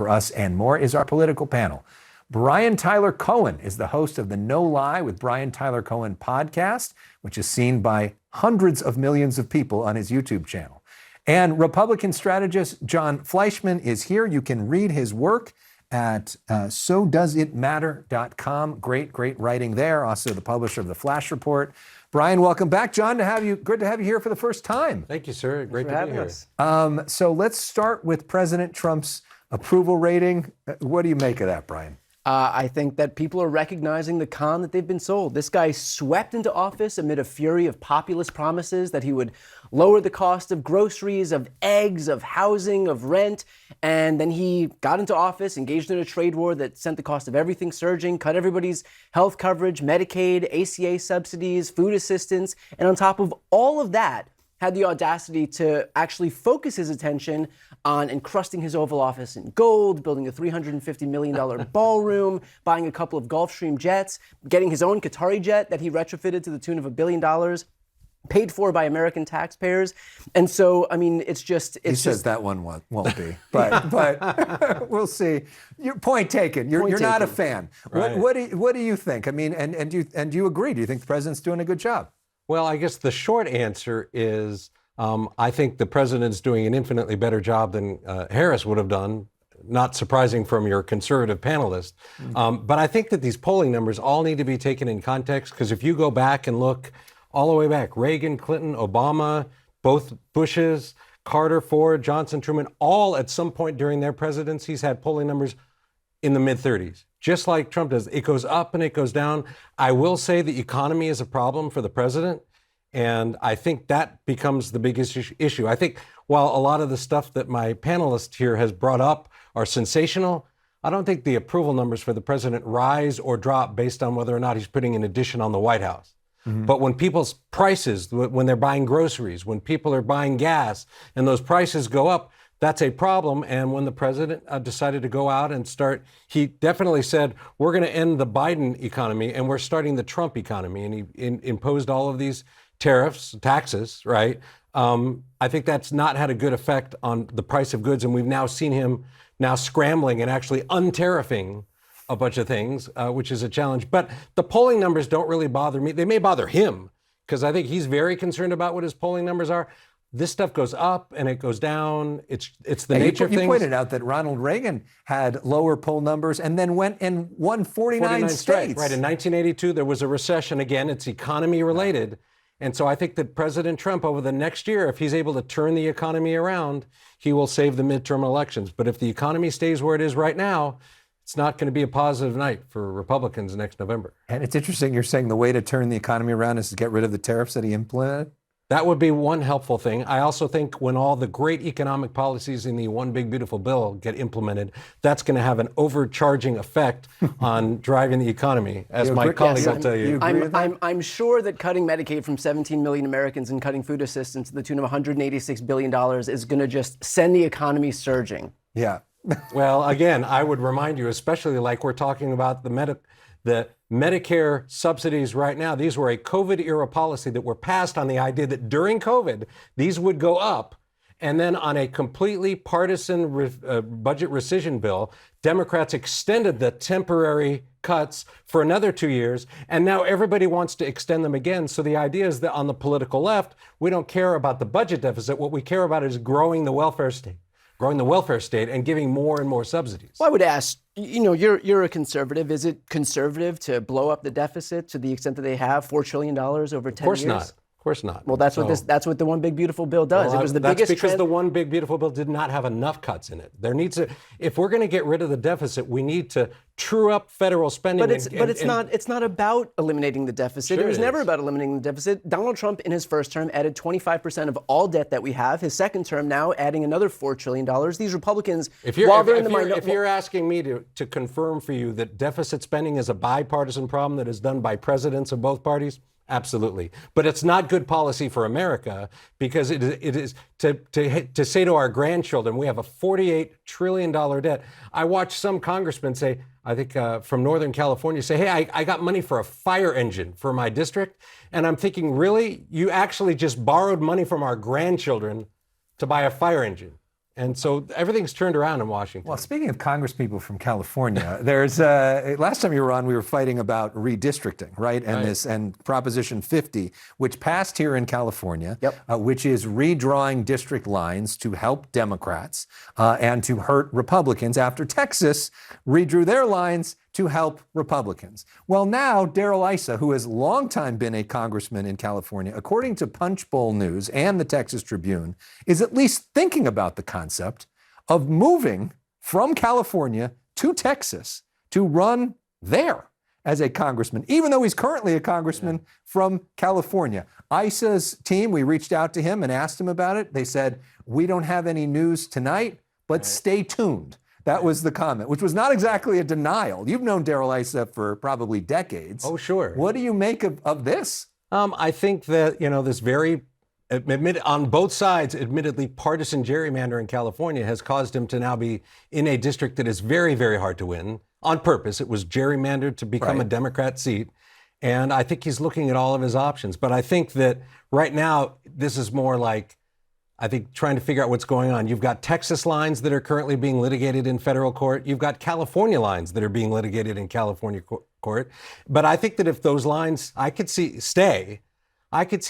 For us and more is our political panel. Brian Tyler Cohen is the host of the No Lie with Brian Tyler Cohen podcast, which is seen by hundreds of millions of people on his YouTube channel. And Republican strategist Jon Fleischman is here. You can read his work at SoDoesItMatter.com. Great writing there. Also the publisher of the Flash Report. Brian, welcome back. John, good to have you here for the first time. Thank you, sir. Great to be here. So let's start with President Trump's approval rating. What do you make of that, Brian? I think that people are recognizing the con that they've been sold. This guy swept into office amid a fury of populist promises that he would lower the cost of groceries, of eggs, of housing, of rent. And then he got into office, engaged in a trade war that sent the cost of everything surging, cut everybody's health coverage, Medicaid, ACA subsidies, food assistance. And on top of all of that, had the audacity to actually focus his attention on encrusting his Oval Office in gold, building a $350 million ballroom, buying a couple of Gulfstream jets, getting his own Qatari jet that he retrofitted to the tune of $1 billion, paid for by American taxpayers. And so, I mean, he says that one won't be, but we'll see. Your point taken. You're not a fan. Right. What do you think? I mean, and do you agree? Do you think the president's doing a good job? Well, I guess the short answer is I think the president's doing an infinitely better job than Harris would have done, not surprising from your conservative panelist. But I think that these polling numbers all need to be taken in context, because if you go back and look all the way back, Reagan, Clinton, Obama, both Bushes, Carter, Ford, Johnson, Truman, all at some point during their presidencies had polling numbers in the mid-30s. Just like Trump does. It goes up and it goes down. I will say the economy is a problem for the president, and I think that becomes the biggest issue. I think while a lot of the stuff that my panelist here has brought up are sensational, I don't think the approval numbers for the president rise or drop based on whether or not he's putting an addition on the White House. Mm-hmm. But when people's prices, when they're buying groceries, when people are buying gas, and those prices go up, that's a problem. And when the president decided to go out and he definitely said, we're going to end the Biden economy and we're starting the Trump economy. And he imposed all of these tariffs, taxes, right? I think that's not had a good effect on the price of goods. And we've now seen him now scrambling and actually untariffing a bunch of things, which is a challenge. But the polling numbers don't really bother me. They may bother him, because I think he's very concerned about what his polling numbers are. This stuff goes up and it goes down. It's the nature of things. You pointed out that Ronald Reagan had lower poll numbers and then went and won 49 states. Right. In 1982, there was a recession. Again, it's economy related. And so I think that President Trump, over the next year, if he's able to turn the economy around, he will save the midterm elections. But if the economy stays where it is right now, it's not going to be a positive night for Republicans next November. And it's interesting, you're saying the way to turn the economy around is to get rid of the tariffs that he implemented? That would be one helpful thing. I also think when all the great economic policies in the One Big Beautiful Bill get implemented, that's going to have an overcharging effect on driving the economy, as my colleague will tell you. I'm sure that cutting Medicaid from 17 million Americans and cutting food assistance to the tune of $186 billion is going to just send the economy surging. Yeah. Well, again, I would remind you, especially like we're talking about the Medicare subsidies right now, these were a COVID-era policy that were passed on the idea that during COVID, these would go up. And then on a completely partisan budget rescission bill, Democrats extended the temporary cuts for another 2 years. And now everybody wants to extend them again. So the idea is that on the political left, we don't care about the budget deficit. What we care about is growing the welfare state and giving more and more subsidies. Well, I would ask, you're a conservative. Is it conservative to blow up the deficit to the extent that they have $4 trillion over 10 years? Of course not. Of course not. Well, that's what the One Big Beautiful Bill does. Well, it was the that's biggest because the One Big Beautiful Bill did not have enough cuts in it. If we're going to get rid of the deficit, we need to true up federal spending. But it's not about eliminating the deficit. Sure it was never about eliminating the deficit. Donald Trump in his first term added 25% of all debt that we have. His second term now adding another $4 trillion. These Republicans, if you're asking me to confirm for you that deficit spending is a bipartisan problem that is done by presidents of both parties, absolutely. But it's not good policy for America, because it is to say to our grandchildren, we have a $48 trillion debt. I watched some congressmen say, I think from Northern California, say, hey, I got money for a fire engine for my district. And I'm thinking, really? You actually just borrowed money from our grandchildren to buy a fire engine? And so everything's turned around in Washington. Well, speaking of congresspeople from California, there's last time you were on, we were fighting about redistricting, right? And and Proposition 50, which passed here in California, which is redrawing district lines to help Democrats and to hurt Republicans after Texas redrew their lines to help Republicans. Well, now Darrell Issa, who has long time been a congressman in California, according to Punchbowl News and the Texas Tribune, is at least thinking about the concept of moving from California to Texas to run there as a congressman, even though he's currently a congressman from California. Issa's team, we reached out to him and asked him about it. They said, we don't have any news tonight, but stay tuned. That was the comment, which was not exactly a denial. You've known Darrell Issa for probably decades. Oh, sure. What do you make of this? I think that, this very, on both sides, admittedly partisan gerrymander in California has caused him to now be in a district that is very, very hard to win on purpose. It was gerrymandered to become a Democrat seat. And I think he's looking at all of his options. But I think that right now, this is more like, trying to figure out what's going on. You've got Texas lines that are currently being litigated in federal court. You've got California lines that are being litigated in California court. But I think that if those lines, I could see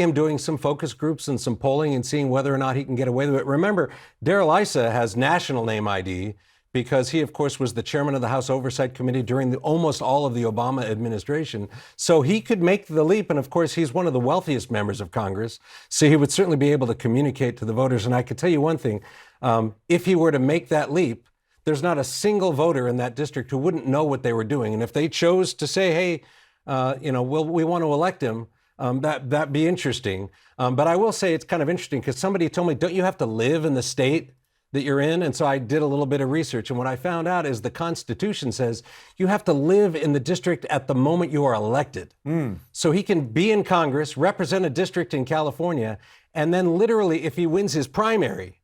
him doing some focus groups and some polling and seeing whether or not he can get away with it. Remember, Darrell Issa has national name ID because he, of course, was the chairman of the House Oversight Committee during almost all of the Obama administration. So he could make the leap. And of course, he's one of the wealthiest members of Congress. So he would certainly be able to communicate to the voters. And I can tell you one thing, if he were to make that leap, there's not a single voter in that district who wouldn't know what they were doing. And if they chose to say, hey, we want to elect him, that'd be interesting. But I will say it's kind of interesting because somebody told me, don't you have to live in the state that you're in? And so I did a little bit of research. And what I found out is the Constitution says you have to live in the district at the moment you are elected. So he can be in Congress, represent a district in California, and then literally, if he wins his primary,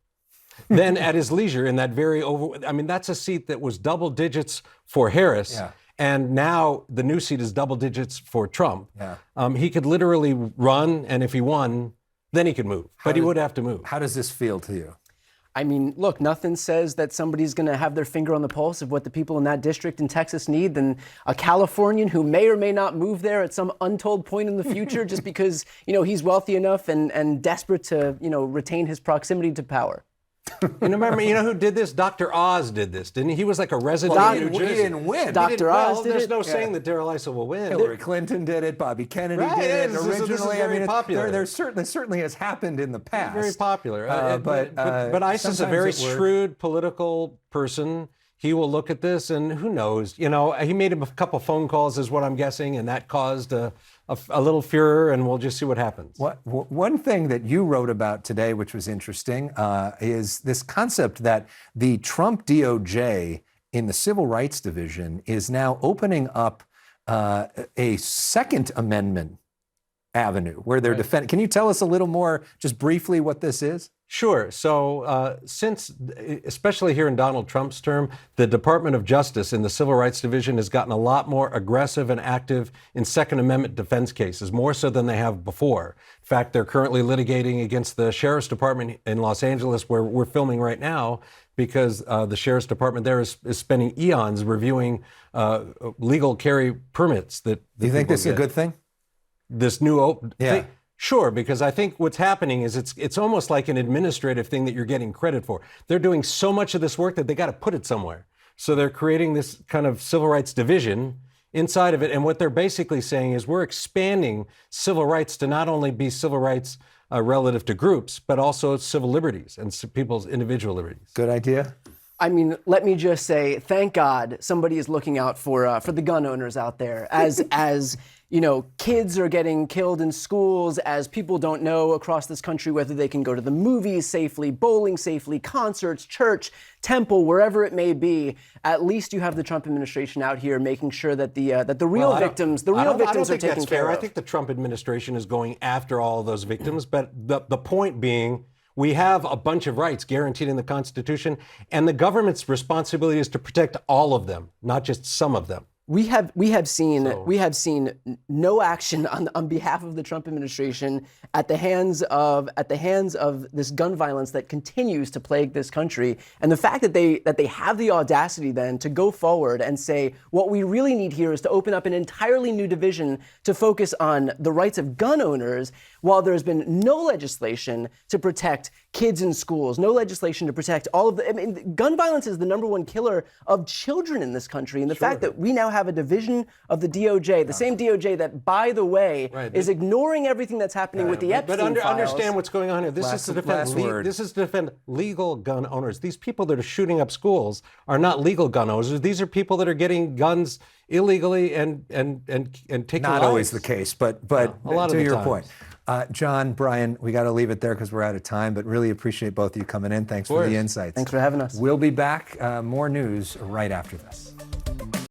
then at his leisure in that that's a seat that was double digits for Harris. Yeah. And now the new seat is double digits for Trump. Yeah. He could literally run, and if he won, then he could move. But he would have to move. How does this feel to you? I mean, look, nothing says that somebody's going to have their finger on the pulse of what the people in that district in Texas need than a Californian who may or may not move there at some untold point in the future just because, he's wealthy enough and desperate to, retain his proximity to power. And remember, who did this? Dr. Oz did this, didn't he? He was like a resident in New Jersey. He didn't win. Dr. Oz did There's it. no saying that Darrell Issa will win. Hillary Clinton did it. Bobby Kennedy did it. Originally, this is very popular. There certainly has happened in the past. Very popular. But Issa's a very shrewd political person. He will look at this, and who knows? He made him a couple phone calls, is what I'm guessing, and that caused a little furor, and we'll just see what happens. One thing that you wrote about today, which was interesting, is this concept that the Trump DOJ in the Civil Rights Division is now opening up a Second Amendment avenue where they're defending. Can you tell us a little more, just briefly, what this is? Sure. So since, especially here in Donald Trump's term, the Department of Justice in the Civil Rights Division has gotten a lot more aggressive and active in Second Amendment defense cases, more so than they have before. In fact, they're currently litigating against the Sheriff's Department in Los Angeles, where we're filming right now, because the Sheriff's Department there is spending eons reviewing legal carry permits that Do you think this is a good thing? This new thing? Sure, because I think what's happening is it's almost like an administrative thing that you're getting credit for. They're doing so much of this work that they got to put it somewhere. So they're creating this kind of civil rights division inside of it. And what they're basically saying is we're expanding civil rights to not only be civil rights relative to groups, but also civil liberties and people's individual liberties. Good idea. I mean, let me just say, thank God somebody is looking out for the gun owners out there. As kids are getting killed in schools, as people don't know across this country whether they can go to the movies safely, bowling safely, concerts, church, temple, wherever it may be. At least you have the Trump administration out here making sure that the real victims are taken care of. I think the Trump administration is going after all of those victims, but the point being, we have a bunch of rights guaranteed in the Constitution, and the government's responsibility is to protect all of them, not just some of them. We have seen no action on behalf of the Trump administration at the hands of this gun violence that continues to plague this country. And the fact that they have the audacity then to go forward and say what we really need here is to open up an entirely new division to focus on the rights of gun owners, while there's been no legislation to protect kids in schools, no legislation to protect all of the. I mean, gun violence is the #1 killer of children in this country, and the fact that we now have a division of the DOJ, the same DOJ that, by the way, is ignoring everything that's happening with the Epstein files. But understand what's going on here. This is to defend legal gun owners. These people that are shooting up schools are not legal gun owners. These are people that are getting guns illegally and taking Not lives. always the case, but a lot of to the your times. point. John, Brian, we got to leave it there because we're out of time, but really appreciate both of you coming in. Thanks for the insights. Thanks for having us. We'll be back. More news right after this.